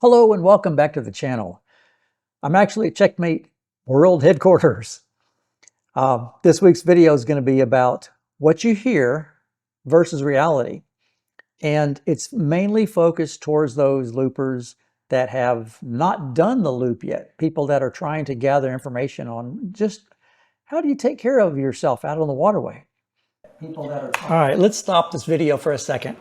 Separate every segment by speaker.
Speaker 1: Hello and welcome back to the channel. I'm actually at Checkmate World Headquarters. This week's video is going to be about what you hear versus reality. And it's mainly focused towards those loopers that have not done the loop yet. People that are trying to gather information on just how do you take care of yourself out on the waterway. All right, let's stop this video for a second.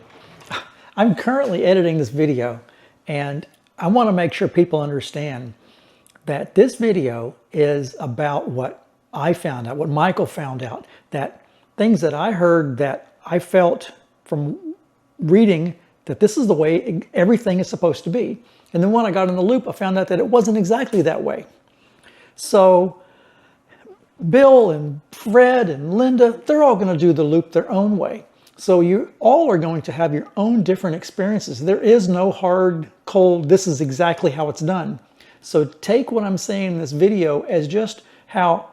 Speaker 1: I'm currently editing this video and I want to make sure people understand that this video is about what I found out, what Michael found out, that things that I heard that I felt from reading that this is the way everything is supposed to be. And then when I got in the loop, I found out that it wasn't exactly that way. So Bill and Fred and Linda, they're all going to do the loop their own way. So you all are going to have your own different experiences. There is no hard, cold, this is exactly how it's done. So take what I'm saying in this video as just how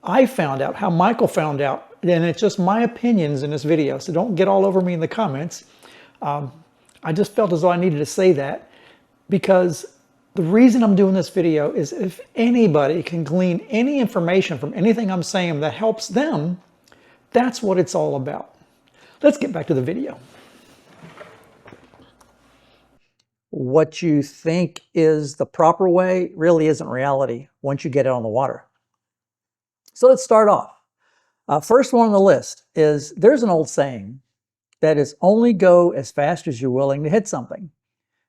Speaker 1: I found out, how Michael found out, and it's just my opinions in this video. So don't get all over me in the comments. I just felt as though I needed to say that because the reason I'm doing this video is if anybody can glean any information from anything I'm saying that helps them, that's what it's all about. Let's get back to the video. What you think is the proper way really isn't reality once you get it on the water. So let's start off. First one on the list is there's an old saying that is only go as fast as you're willing to hit something.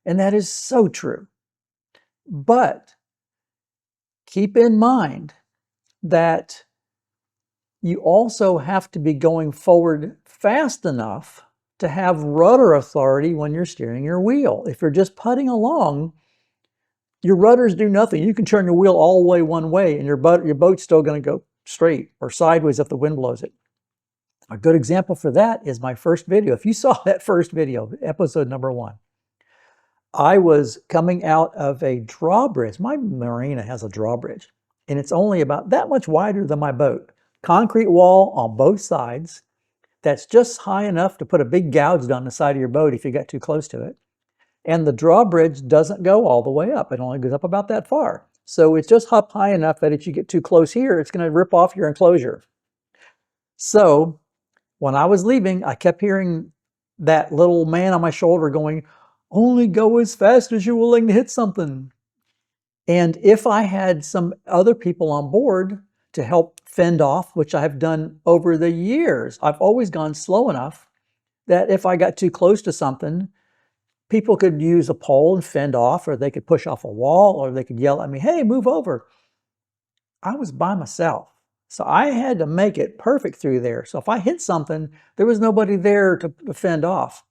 Speaker 1: And that is so true. But keep in mind that you also have to be going forward fast enough to have rudder authority when you're steering your wheel. If you're just putting along, your rudders do nothing. You can turn your wheel all the way one way and your boat's still going to go straight or sideways if the wind blows it. A good example for that is my first video. If you saw that first video, episode number 1, I was coming out of a drawbridge. My marina has a drawbridge and it's only about that much wider than my boat. Concrete wall on both sides that's just high enough to put a big gouge down the side of your boat if you got too close to it. And the drawbridge doesn't go all the way up. It only goes up about that far. So it's just up high enough that if you get too close here, it's going to rip off your enclosure. So when I was leaving, I kept hearing that little man on my shoulder going, only go as fast as you're willing to hit something. And if I had some other people on board to help fend off, which I have done over the years, I've always gone slow enough that if I got too close to something, people could use a pole and fend off, or they could push off a wall, or they could yell at me, hey, move over. I was by myself. So I had to make it perfect through there. So if I hit something, there was nobody there to fend off.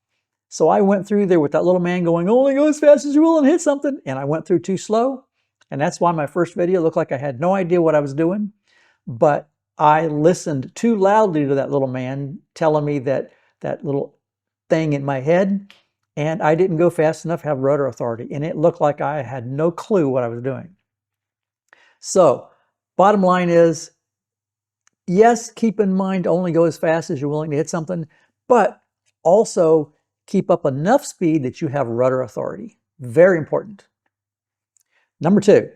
Speaker 1: So I went through there with that little man going, only go as fast as you will and hit something. And I went through too slow. And that's why my first video looked like I had no idea what I was doing. But I listened too loudly to that little man telling me that little thing in my head. And I didn't go fast enough to have rudder authority. And it looked like I had no clue what I was doing. So bottom line is, yes, keep in mind only go as fast as you're willing to hit something, but also keep up enough speed that you have rudder authority. Very important. Number 2,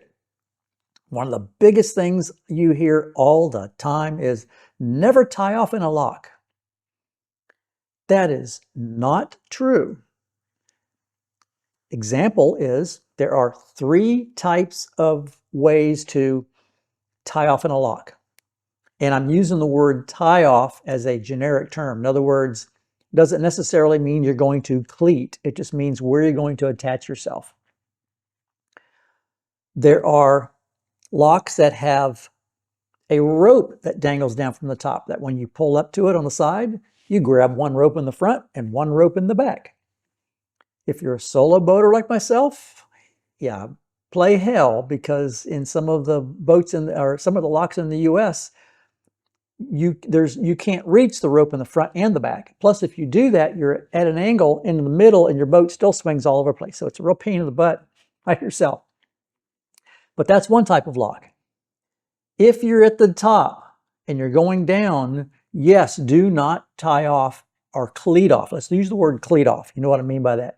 Speaker 1: one of the biggest things you hear all the time is never tie off in a lock. That is not true. Example is there are 3 types of ways to tie off in a lock. And I'm using the word tie off as a generic term. In other words, doesn't necessarily mean you're going to cleat. It just means where you're going to attach yourself. There are locks that have a rope that dangles down from the top, that when you pull up to it on the side, you grab one rope in the front and one rope in the back. If you're a solo boater like myself, yeah, play hell, because in some of the boats or some of the locks in the US, you can't reach the rope in the front and the back. Plus, if you do that, you're at an angle in the middle and your boat still swings all over the place. So it's a real pain in the butt by yourself. But that's one type of lock. If you're at the top and you're going down, yes, do not tie off or cleat off. Let's use the word cleat off. You know what I mean by that.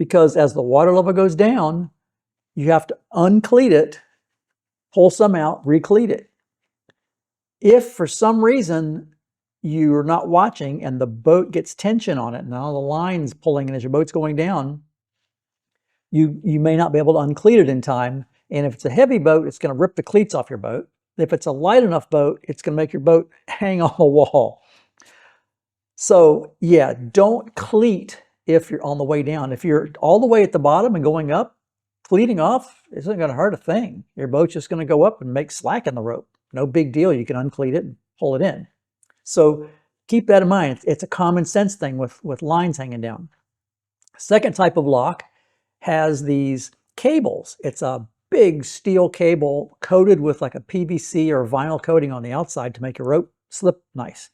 Speaker 1: because as the water level goes down, you have to uncleat it, pull some out, recleat it. If for some reason you're not watching and the boat gets tension on it and all the lines pulling and as your boat's going down, you may not be able to uncleat it in time. And if it's a heavy boat, it's going to rip the cleats off your boat. If it's a light enough boat, it's going to make your boat hang on the wall. So yeah, don't cleat if you're on the way down. If you're all the way at the bottom and going up, cleating off isn't going to hurt a thing. Your boat's just going to go up and make slack in the rope. No big deal. You can uncleat it and pull it in. So keep that in mind. It's a common sense thing with lines hanging down. Second type of lock has these cables. It's a big steel cable coated with like a PVC or vinyl coating on the outside to make your rope slip nice.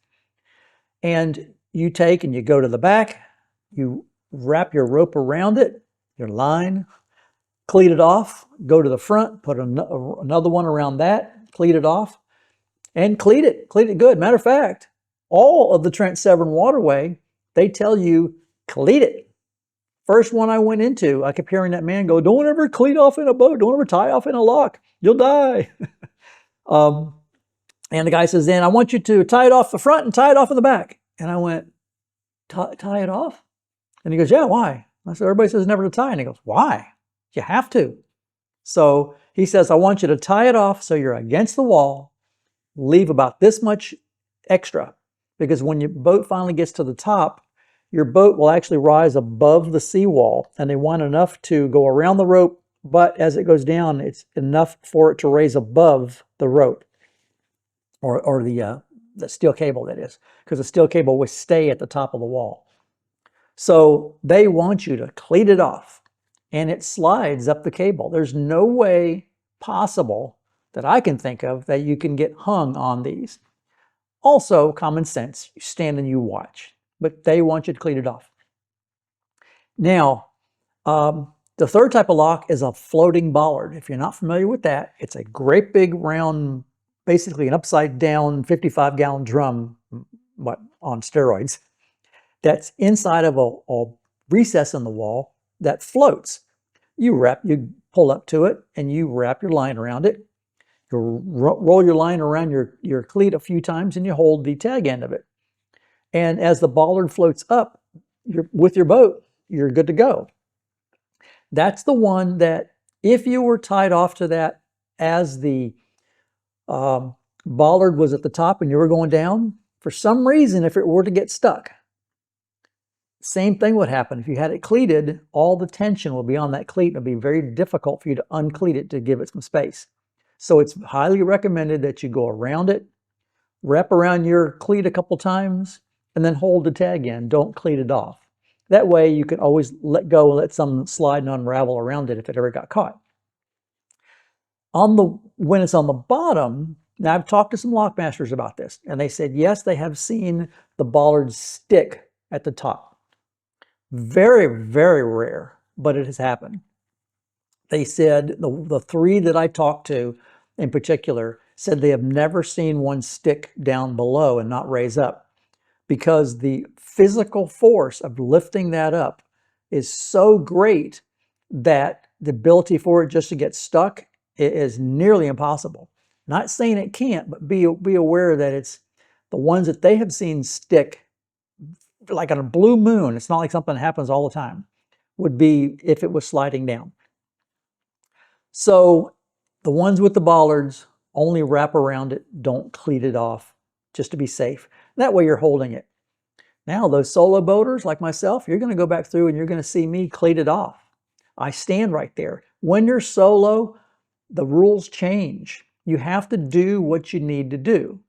Speaker 1: And you take and you go to the back, you wrap your rope around it, your line, cleat it off, go to the front, put another one around that, cleat it off, and cleat it good. Matter of fact, all of the Trent Severn Waterway, they tell you cleat it. First one I went into, I kept hearing that man go, don't ever cleat off in a boat, don't ever tie off in a lock, you'll die. And the guy says, then I want you to tie it off the front and tie it off in the back. And I went, tie it off? And he goes, yeah, why? I said, everybody says never to tie. And he goes, why? You have to. So he says, I want you to tie it off so you're against the wall, leave about this much extra. Because when your boat finally gets to the top, your boat will actually rise above the seawall. And they want enough to go around the rope, but as it goes down, it's enough for it to raise above the rope. Or the steel cable, that is, because the steel cable will stay at the top of the wall. So they want you to cleat it off, and it slides up the cable. There's no way possible that I can think of that you can get hung on these. Also, common sense, you stand and you watch, but they want you to cleat it off. Now, the third type of lock is a floating bollard. If you're not familiar with that, it's a great big round, basically an upside down 55-gallon drum, on steroids, that's inside of a recess in the wall that floats. You pull up to it and you wrap your line around it. You roll your line around your cleat a few times and you hold the tag end of it. And as the bollard floats up with your boat, you're good to go. That's the one that if you were tied off to that as the bollard was at the top and you were going down, for some reason, if it were to get stuck, same thing would happen. If you had it cleated, all the tension will be on that cleat. It'll be very difficult for you to uncleat it to give it some space. So it's highly recommended that you go around it, wrap around your cleat a couple times, and then hold the tag in. Don't cleat it off. That way you can always let go and let some slide and unravel around it if it ever got caught. When it's on the bottom, now I've talked to some lockmasters about this, and they said, yes, they have seen the bollards stick at the top. Very, very rare, but it has happened. They said, the three that I talked to in particular, said they have never seen one stick down below and not raise up, because the physical force of lifting that up is so great that the ability for it just to get stuck is nearly impossible. Not saying it can't, but be aware that it's the ones that they have seen stick like on a blue moon. It's not like something that happens all the time. Would be if it was sliding down. So the ones with the bollards, only wrap around it, don't cleat it off, just to be safe. That way you're holding it. Now those solo boaters like myself, you're going to go back through and you're going to see me cleat it off. I stand right there. When you're solo, the rules change. You have to do what you need to do.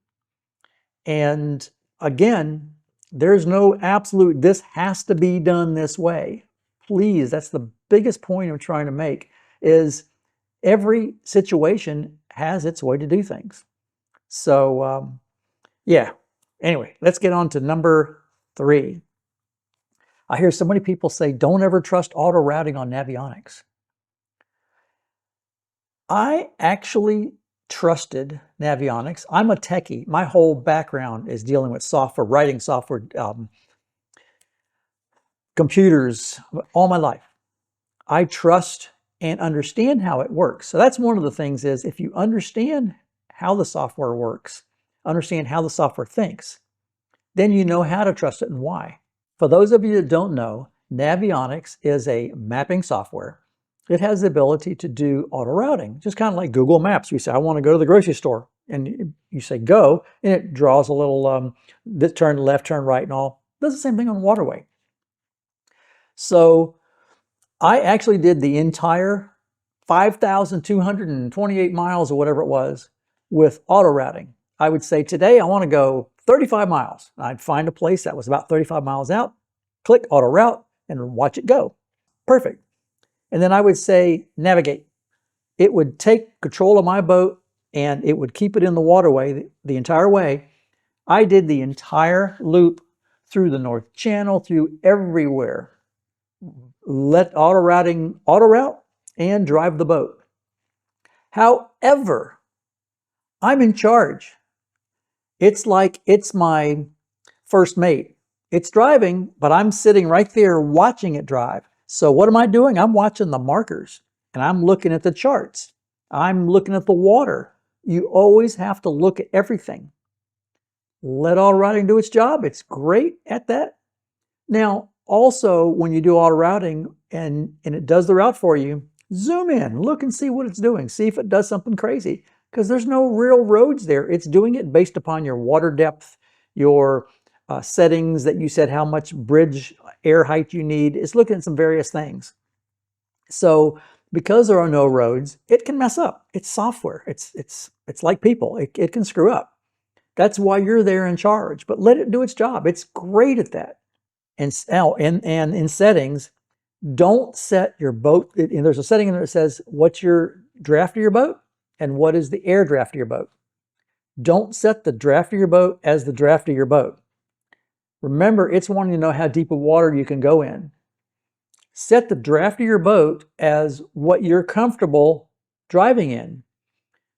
Speaker 1: And again, there's no absolute, this has to be done this way. Please, that's the biggest point I'm trying to make, is every situation has its way to do things. So, yeah. Anyway, let's get on to number 3. I hear so many people say, don't ever trust auto routing on Navionics. I actually trusted Navionics. I'm a techie. My whole background is dealing with software, writing software, computers, all my life. I trust and understand how it works. So that's one of the things is if you understand how the software works, understand how the software thinks, then you know how to trust it and why. For those of you that don't know, Navionics is a mapping software. It has the ability to do auto routing, just kind of like Google Maps. You say, I want to go to the grocery store, and you say go, and it draws a little this turn left, turn right, and all. It does the same thing on waterway. So I actually did the entire 5,228 miles or whatever it was with auto routing. I would say today I want to go 35 miles. I'd find a place that was about 35 miles out, click auto route, and watch it go. Perfect. And then I would say navigate. It would take control of my boat and it would keep it in the waterway the entire way. I did the entire loop through the North Channel, through everywhere. Let auto route and drive the boat. However, I'm in charge. It's like it's my first mate. It's driving, but I'm sitting right there watching it drive. So what am I doing? I'm watching the markers and I'm looking at the charts. I'm looking at the water. You always have to look at everything. Let auto routing do its job. It's great at that. Now, also, when you do auto routing and it does the route for you, zoom in, look and see what it's doing. See if it does something crazy, because there's no real roads there. It's doing it based upon your water depth, your settings that you said, how much bridge air height you need. It's looking at some various things. So because there are no roads, it can mess up. It's software. It's like people. It can screw up. That's why you're there in charge. But let it do its job. It's great at that. And in settings, don't set your boat. And there's a setting in there that says what's your draft of your boat and what is the air draft of your boat. Don't set the draft of your boat as the draft of your boat. Remember, it's wanting to know how deep of water you can go in. Set the draft of your boat as what you're comfortable driving in.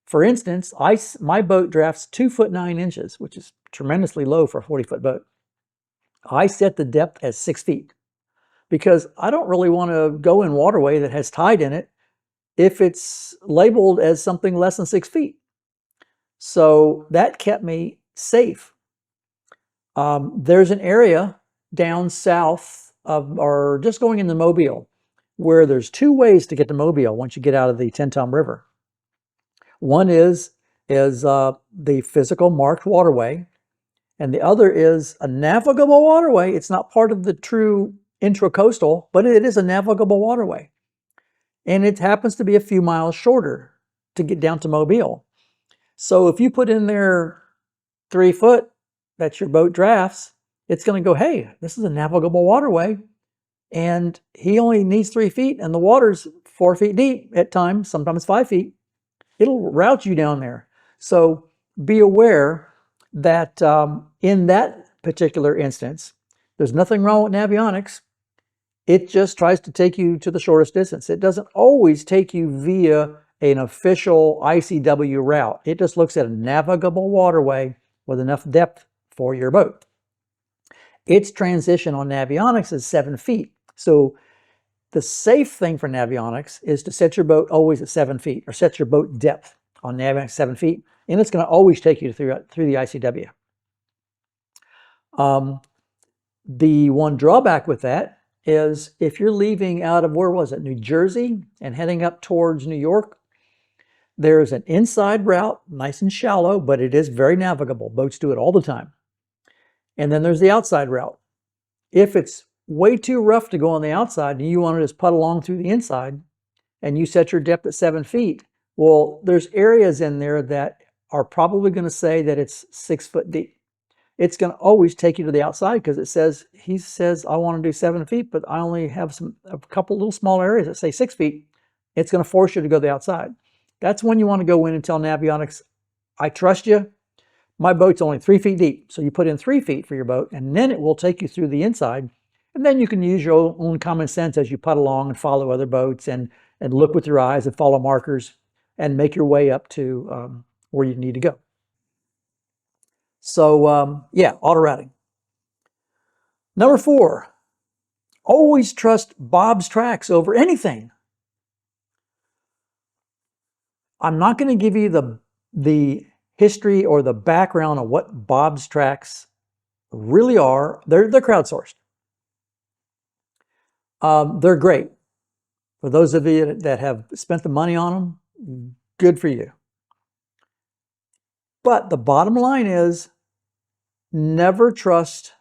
Speaker 1: For instance, my boat drafts 2'9", which is tremendously low for a 40-foot boat. I set the depth as 6 feet because I don't really want to go in waterway that has tide in it if it's labeled as something less than 6 feet. So that kept me safe. There's an area down south of, or just going into Mobile, where there's two ways to get to Mobile once you get out of the Tenn-Tom River. One is the physical marked waterway, and the other is a navigable waterway. It's not part of the true intracoastal, but it is a navigable waterway. And it happens to be a few miles shorter to get down to Mobile. So if you put in there 3 foot, that's your boat drafts, it's going to go, hey, this is a navigable waterway. And he only needs 3 feet, and the water's 4 feet deep at times, sometimes 5 feet. It'll route you down there. So be aware that in that particular instance, there's nothing wrong with Navionics. It just tries to take you to the shortest distance. It doesn't always take you via an official ICW route. It just looks at a navigable waterway with enough depth for your boat. Its transition on Navionics is 7 feet. So the safe thing for Navionics is to set your boat always at 7 feet, or set your boat depth on Navionics 7 feet, and it's going to always take you through the ICW. The one drawback with that is if you're leaving out of, where was it, New Jersey, and heading up towards New York, there's an inside route, nice and shallow, but it is very navigable. Boats do it all the time. And then there's the outside route. If it's way too rough to go on the outside and you want to just putt along through the inside and you set your depth at 7 feet, well, there's areas in there that are probably going to say that it's 6 foot deep. It's going to always take you to the outside because he says, I want to do 7 feet, but I only have a couple little small areas that say 6 feet. It's going to force you to go to the outside. That's when you want to go in and tell Navionics, I trust you. My boat's only 3 feet deep. So you put in 3 feet for your boat, and then it will take you through the inside. And then you can use your own common sense as you putt along and follow other boats and look with your eyes and follow markers and make your way up to where you need to go. So yeah, auto routing. Number 4, Always trust Bob's Tracks over anything. I'm not going to give you the history or the background of what Bob's Tracks really are. They're crowdsourced. They're great. For those of you that have spent the money on them, good for you. But the bottom line is never trust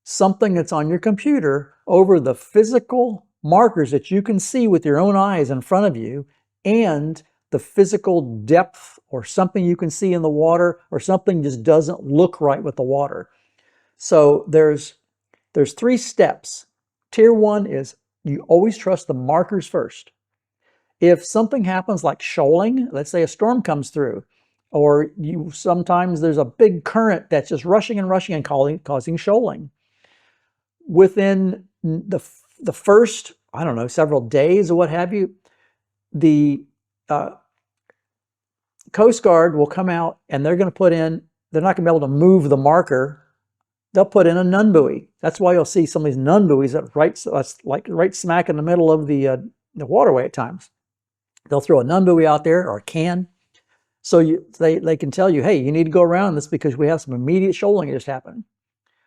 Speaker 1: something that's on your computer over the physical markers that you can see with your own eyes in front of you and the physical depth or something you can see in the water or something just doesn't look right with the water. So there's 3 steps. Tier 1 is you always trust the markers first. If something happens like shoaling, let's say a storm comes through, or sometimes there's a big current that's just rushing and rushing and causing shoaling. Within the first, I don't know, several days or what have you, the Coast Guard will come out and they're going to put in, they're not going to be able to move the marker. They'll put in a nun buoy. That's why you'll see some of these nun buoys that's like right smack in the middle of the waterway at times. They'll throw a nun buoy out there or a can. So they can tell you, hey, you need to go around this because we have some immediate shoaling that just happened.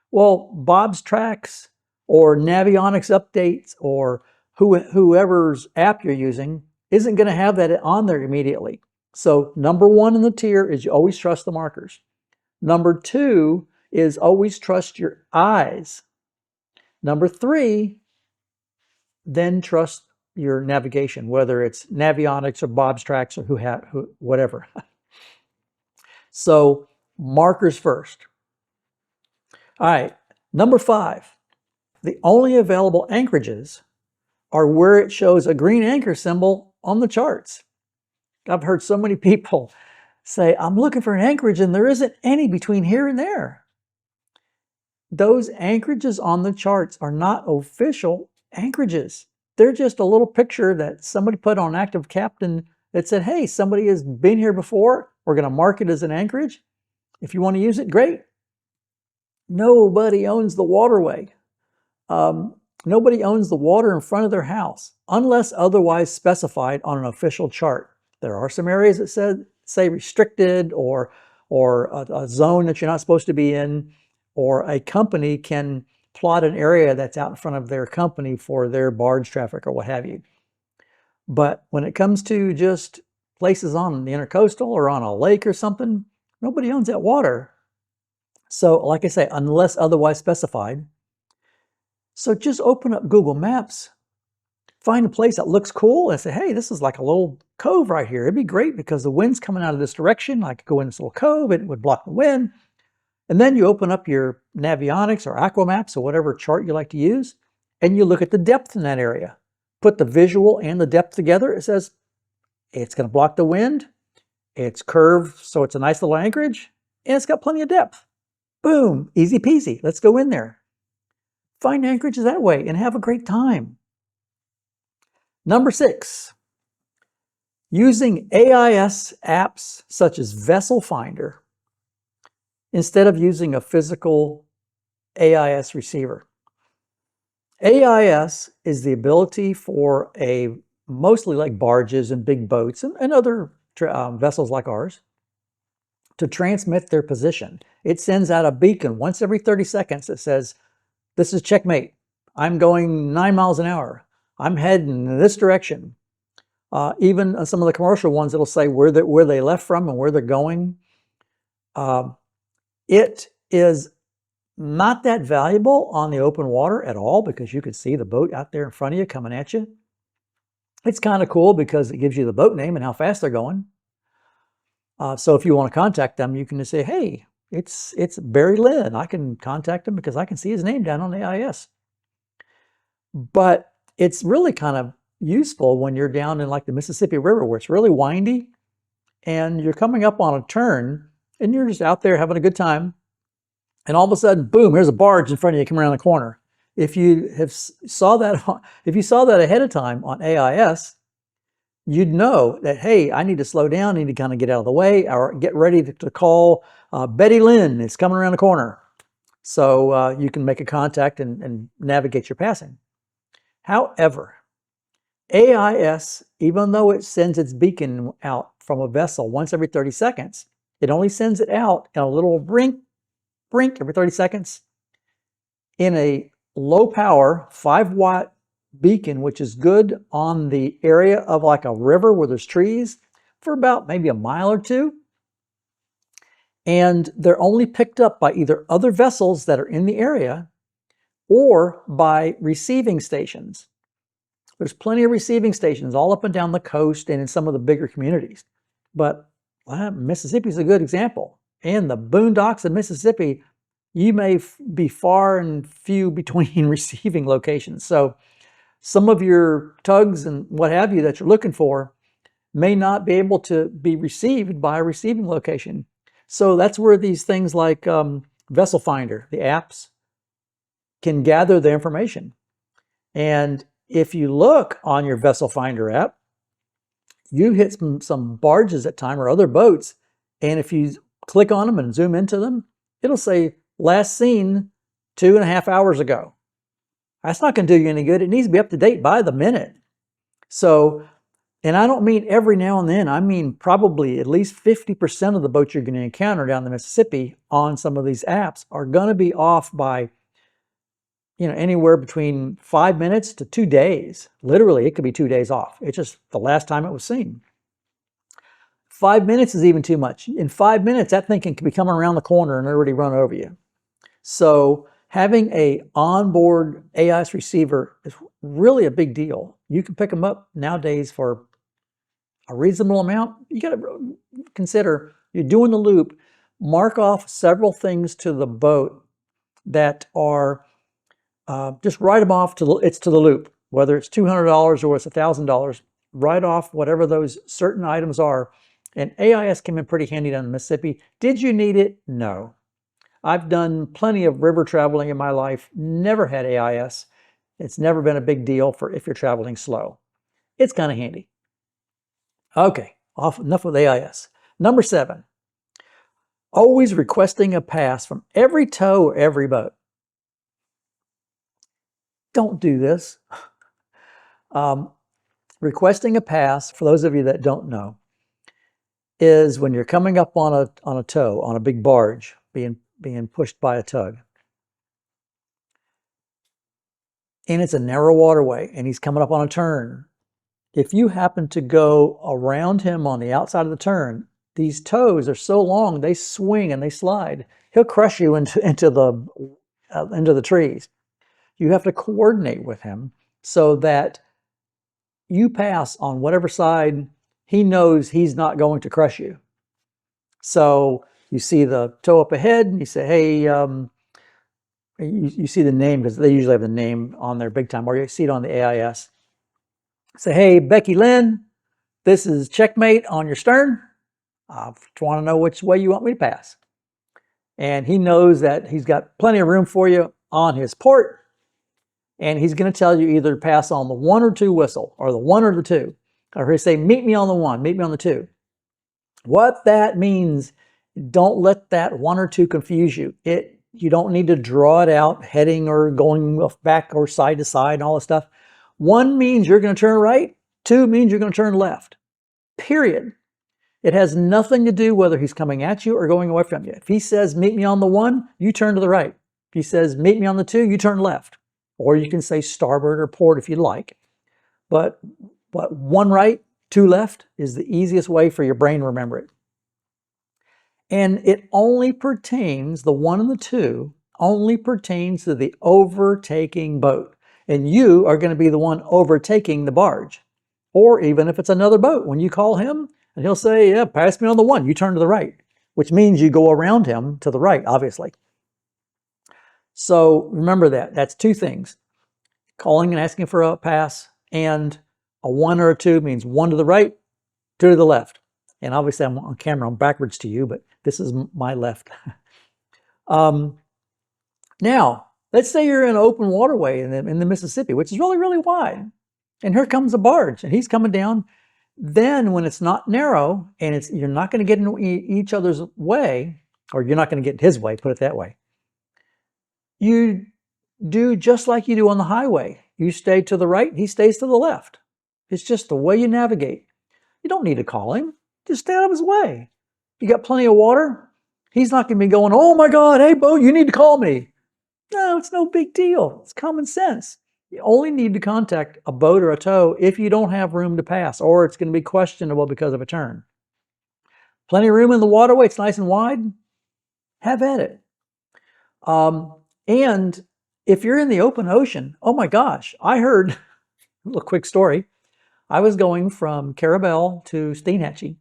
Speaker 1: Well, Bob's Tracks or Navionics updates or whoever's app you're using isn't going to have that on there immediately. So number 1 in the tier is you always trust the markers. Number 2 is always trust your eyes. Number 3, then trust your navigation, whether it's Navionics or Bob's Tracks or whatever. So markers first. All right, number 5, the only available anchorages are where it shows a green anchor symbol on the charts. I've heard so many people say, I'm looking for an anchorage and there isn't any between here and there. Those anchorages on the charts are not official anchorages. They're just a little picture that somebody put on Active Captain that said, hey, somebody has been here before. We're going to mark it as an anchorage. If you want to use it, great. Nobody owns the waterway. Nobody owns the water in front of their house unless otherwise specified on an official chart. There are some areas that say restricted or a zone that you're not supposed to be in, or a company can plot an area that's out in front of their company for their barge traffic or what have you. But when it comes to just places on the intercoastal or on a lake or something, nobody owns that water. So like I say, unless otherwise specified. So just open up Google Maps, find a place that looks cool and say, hey, this is like a little cove right here. It'd be great because the wind's coming out of this direction. I could go in this little cove, it would block the wind. And then you open up your Navionics or Aquamaps or whatever chart you like to use, and you look at the depth in that area. Put the visual and the depth together. It says it's going to block the wind. It's curved, so it's a nice little anchorage, and it's got plenty of depth. Boom, easy peasy. Let's go in there. Find anchorages that way and have a great time. Number 6, using AIS apps such as Vessel Finder instead of using a physical AIS receiver. AIS is the ability for mostly like barges and big boats and other vessels like ours to transmit their position. It sends out a beacon once every 30 seconds that says, this is checkmate. I'm going 9 miles an hour. I'm heading in this direction. Even some of the commercial ones, it'll say where they left from and where they're going. It is not that valuable on the open water at all because you can see the boat out there in front of you coming at you. It's kind of cool because it gives you the boat name and how fast they're going. So if you want to contact them, you can just say, hey, it's Barry Lynn. I can contact him because I can see his name down on the AIS. But it's really kind of useful when you're down in like the Mississippi River where it's really windy and you're coming up on a turn and you're just out there having a good time. And all of a sudden, boom, here's a barge in front of you coming around the corner. If you saw that ahead of time on AIS, you'd know that, hey, I need to slow down, I need to kind of get out of the way or get ready to call Betty Lynn. It's coming around the corner. So you can make a contact and navigate your passing. However, AIS, even though it sends its beacon out from a vessel once every 30 seconds, it only sends it out in a little brink every 30 seconds in a low power 5-watt beacon, which is good on the area of like a river where there's trees for about maybe a mile or two. And they're only picked up by either other vessels that are in the area or by receiving stations. There's plenty of receiving stations all up and down the coast and in some of the bigger communities. But Mississippi is a good example. In the boondocks of Mississippi, you may be far and few between receiving locations. So some of your tugs and what have you that you're looking for may not be able to be received by a receiving location. So that's where these things like Vessel Finder, the apps, can gather the information. And if you look on your Vessel Finder app, you hit some barges at time or other boats, and if you click on them and zoom into them, it'll say last seen 2.5 hours ago. That's not going to do you any good. It needs to be up to date by the minute. So, and I don't mean every now and then, I mean probably at least 50% of the boats you're going to encounter down the Mississippi on some of these apps are going to be off by, anywhere between 5 minutes to 2 days. Literally, it could be 2 days off. It's just the last time it was seen. 5 minutes is even too much. In 5 minutes, that thing can be coming around the corner and already run over you. So having a onboard AIS receiver is really a big deal. You can pick them up nowadays for a reasonable amount. You got to consider you're doing the loop. Mark off several things to the boat that are just write them off to the loop, whether it's $200 or it's $1,000. Write off whatever those certain items are. And AIS came in pretty handy down in Mississippi. Did you need it? No. I've done plenty of river traveling in my life, never had AIS. It's never been a big deal for if you're traveling slow. It's kind of handy. Okay, enough with AIS. Number 7, always requesting a pass from every tow or every boat. Don't do this. Requesting a pass, for those of you that don't know, is when you're coming up on a tow, on a big barge, being pushed by a tug. And it's a narrow waterway, and he's coming up on a turn. If you happen to go around him on the outside of the turn, these tows are so long, they swing and they slide. He'll crush you into the trees. You have to coordinate with him so that you pass on whatever side he knows he's not going to crush you. So you see the tow up ahead and you say, hey, you see the name, because they usually have the name on there big time, or you see it on the AIS. Say, hey, Becky Lynn, this is checkmate on your stern. I want to know which way you want me to pass. And he knows that he's got plenty of room for you on his port. And he's going to tell you either to pass on the 1 or 2 whistle, or the 1 or the 2. Or he'll say, meet me on the 1, meet me on the 2. What that means, don't let that 1 or 2 confuse you. You don't need to draw it out, heading or going back or side to side and all this stuff. 1 means you're going to turn right. 2 means you're going to turn left. Period. It has nothing to do whether he's coming at you or going away from you. If he says, meet me on the 1, you turn to the right. If he says, meet me on the 2, you turn left. Or you can say starboard or port if you'd like. But 1 right, 2 left is the easiest way for your brain to remember it. And it only pertains, the 1 and the 2, only pertains to the overtaking boat. And you are going to be the one overtaking the barge. Or even if it's another boat, when you call him, and he'll say, yeah, pass me on the 1, you turn to the right, which means you go around him to the right, obviously. So remember that. That's 2 things. Calling and asking for a pass, and a 1 or a 2 means 1 to the right, 2 to the left. And obviously I'm on camera, I'm backwards to you, but this is my left. Now, let's say you're in an open waterway in the Mississippi, which is really, really wide. And here comes a barge, and he's coming down. Then when it's not narrow, and you're not going to get in each other's way, or you're not going to get in his way, put it that way. You do just like you do on the highway. you stay to the right, he stays to the left. It's just the way you navigate. You don't need to call him. Just stay out of his way. You got plenty of water. He's not going to be going, oh my God, hey, boat, you need to call me. No, it's no big deal. It's common sense. You only need to contact a boat or a tow if you don't have room to pass, or it's going to be questionable because of a turn. Plenty of room in the waterway. It's nice and wide. Have at it. And if you're in the open ocean, oh my gosh, I heard a little quick story. I was going from Carabel to Steinhatchee,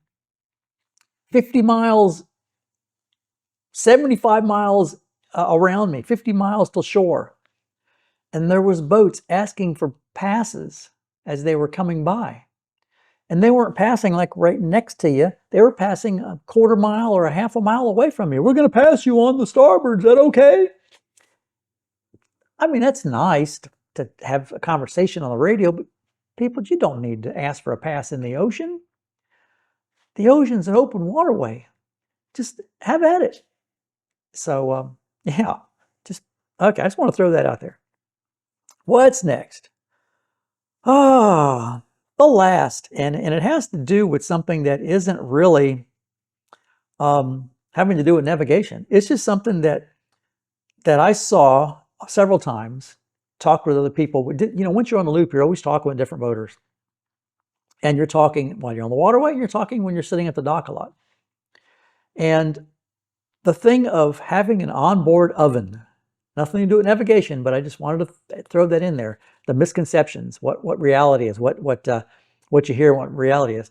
Speaker 1: 50 miles, 75 miles around me, 50 miles to shore. And there was boats asking for passes as they were coming by. And they weren't passing like right next to you. They were passing a quarter mile or a half a mile away from you. We're going to pass you on the starboard. Is that okay? I mean, that's nice to have a conversation on the radio, but people, you don't need to ask for a pass in the ocean. The ocean's an open waterway. Just have at it. So, yeah, okay, I just want to throw that out there. What's next? The last, and it has to do with something that isn't really having to do with navigation. It's just something that I saw several times, talked with other people. Once you're on the loop, you're always talking with different boaters. And you're talking while you're on the waterway, and you're talking when you're sitting at the dock a lot. And the thing of having an onboard oven, nothing to do with navigation, but I just wanted to throw that in there. The misconceptions, what reality is, what you hear, what reality is.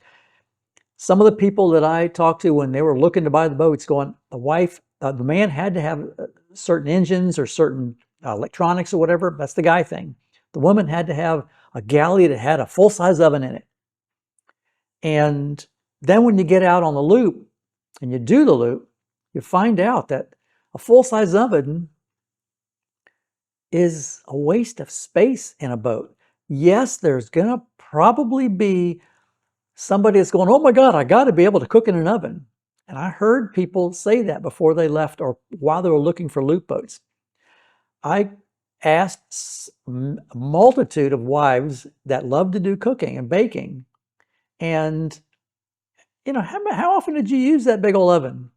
Speaker 1: Some of the people that I talked to when they were looking to buy the boats, going, the man had to have certain engines or certain electronics or whatever. That's the guy thing. The woman had to have a galley that had a full-size oven in it. And then when you get out on the loop and you do the loop, you find out that a full-size oven is a waste of space in a boat. Yes, there's going to probably be somebody that's going, oh my God, I got to be able to cook in an oven. And I heard people say that before they left or while they were looking for loop boats. I asked a multitude of wives that love to do cooking and baking. And, how often did you use that big old oven?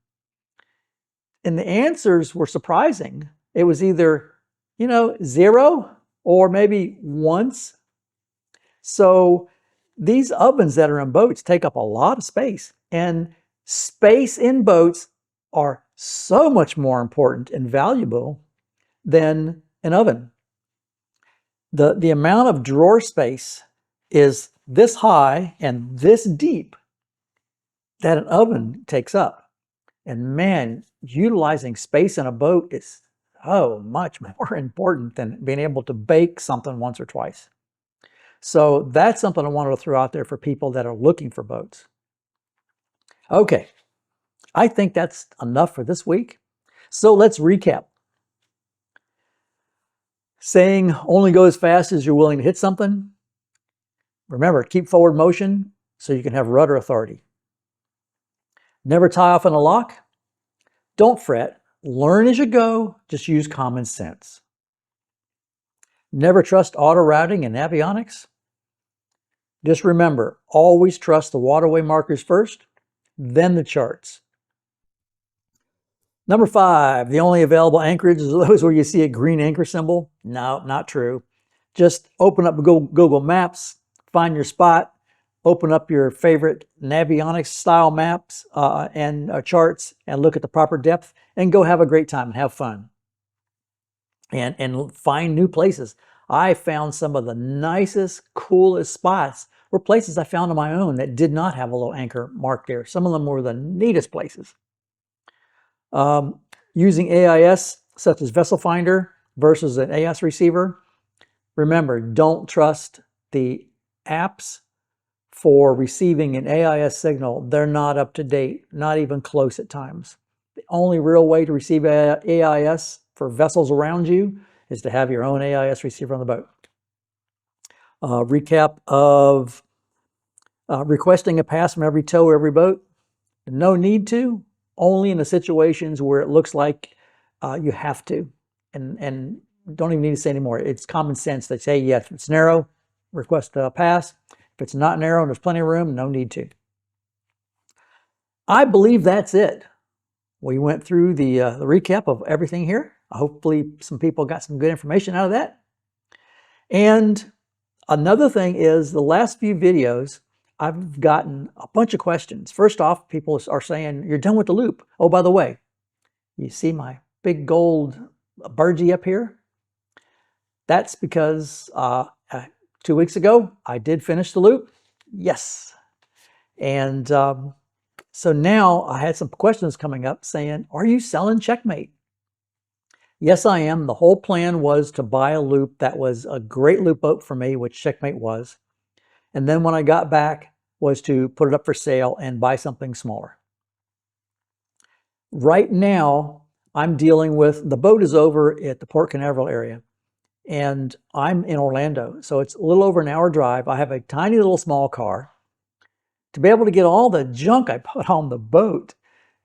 Speaker 1: And the answers were surprising. It was either, zero or maybe once. So these ovens that are in boats take up a lot of space, and space in boats are so much more important and valuable than an oven. The amount of drawer space is this high and this deep that an oven takes up. And man, utilizing space in a boat is so much more important than being able to bake something once or twice. So that's something I wanted to throw out there for people that are looking for boats. Okay, I think that's enough for this week. So let's recap. Saying only go as fast as you're willing to hit something. Remember, keep forward motion so you can have rudder authority. Never tie off in a lock. Don't fret. Learn as you go. Just use common sense. Never trust auto routing and avionics. Just remember, always trust the waterway markers first, then the charts. Number 5, the only available anchorage is those where you see a green anchor symbol. No, not true. Just open up Google Maps, find your spot, open up your favorite Navionics style maps and charts and look at the proper depth and go have a great time and have fun. And find new places. I found some of the nicest, coolest spots were places I found on my own that did not have a little anchor mark there. Some of them were the neatest places. Using AIS such as Vessel Finder versus an AIS receiver. Remember, don't trust the apps for receiving an AIS signal. They're not up to date, not even close at times. The only real way to receive AIS for vessels around you is to have your own AIS receiver on the boat. Recap of requesting a pass from every tow or every boat. No need to, only in the situations where it looks like you have to. And don't even need to say anymore. It's common sense. They say, yes, if it's narrow, request a pass. If it's not narrow and there's plenty of room, no need to. I believe that's it. We went through the recap of everything here. Hopefully some people got some good information out of that. And another thing is the last few videos, I've gotten a bunch of questions. First off, people are saying, you're done with the loop. Oh, by the way, you see my big gold burgee up here? That's because 2 weeks ago, I did finish the loop. Yes. And so now I had some questions coming up saying, are you selling Checkmate? Yes, I am. The whole plan was to buy a loop that was a great loop boat for me, which Checkmate was. And then when I got back was to put it up for sale and buy something smaller. Right now, I'm dealing with, the boat is over at the Port Canaveral area and I'm in Orlando. So it's a little over an hour drive. I have a tiny little small car. To be able to get all the junk I put on the boat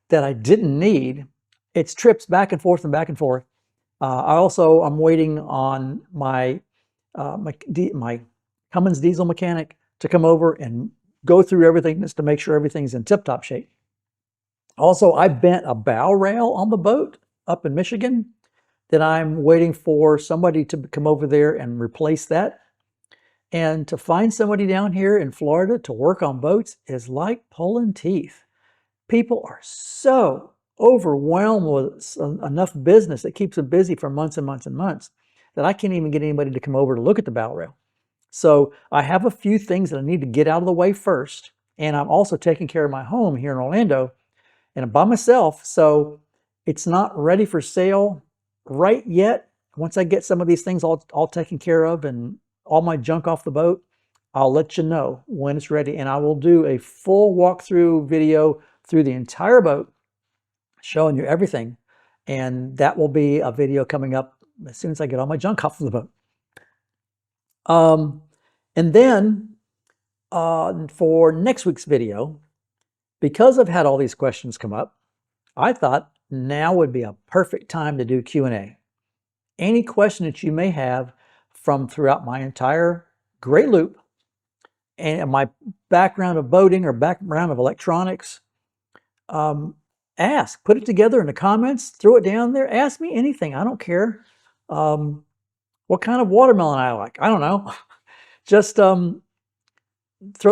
Speaker 1: that I didn't need, it's trips back and forth and back and forth. I'm waiting on my my Cummins diesel mechanic to come over and go through everything just to make sure everything's in tip-top shape. Also, I bent a bow rail on the boat up in Michigan that I'm waiting for somebody to come over there and replace that. And to find somebody down here in Florida to work on boats is like pulling teeth. People are so overwhelmed with enough business that keeps them busy for months and months and months that I can't even get anybody to come over to look at the bow rail. So I have a few things that I need to get out of the way first. And I'm also taking care of my home here in Orlando and I'm by myself. So it's not ready for sale right yet. Once I get some of these things all taken care of and all my junk off the boat, I'll let you know when it's ready. And I will do a full walkthrough video through the entire boat, showing you everything. And that will be a video coming up as soon as I get all my junk off of the boat. And then for next week's video, because I've had all these questions come up, I thought now would be a perfect time to do Q&A. Any question that you may have from throughout my entire great loop and my background of boating or background of electronics, ask, put it together in the comments, throw it down there, ask me anything. I don't care. What kind of watermelon I like, I don't know. Just throw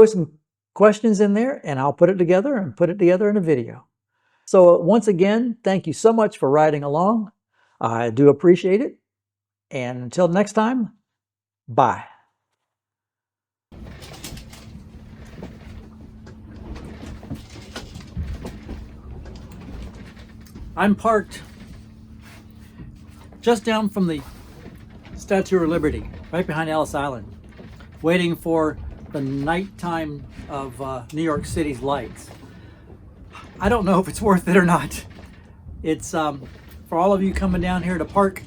Speaker 1: some questions in there and I'll put it together and put it together in a video. So once again, thank you so much for riding along. I do appreciate it. And until next time, bye. I'm parked just down from the Statue of Liberty, right behind Ellis Island, waiting for the nighttime of New York City's lights. I don't know if it's worth it or not. It's for all of you coming down here to park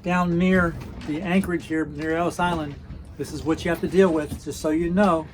Speaker 1: down near the anchorage here near Ellis Island, this is what you have to deal with, just so you know.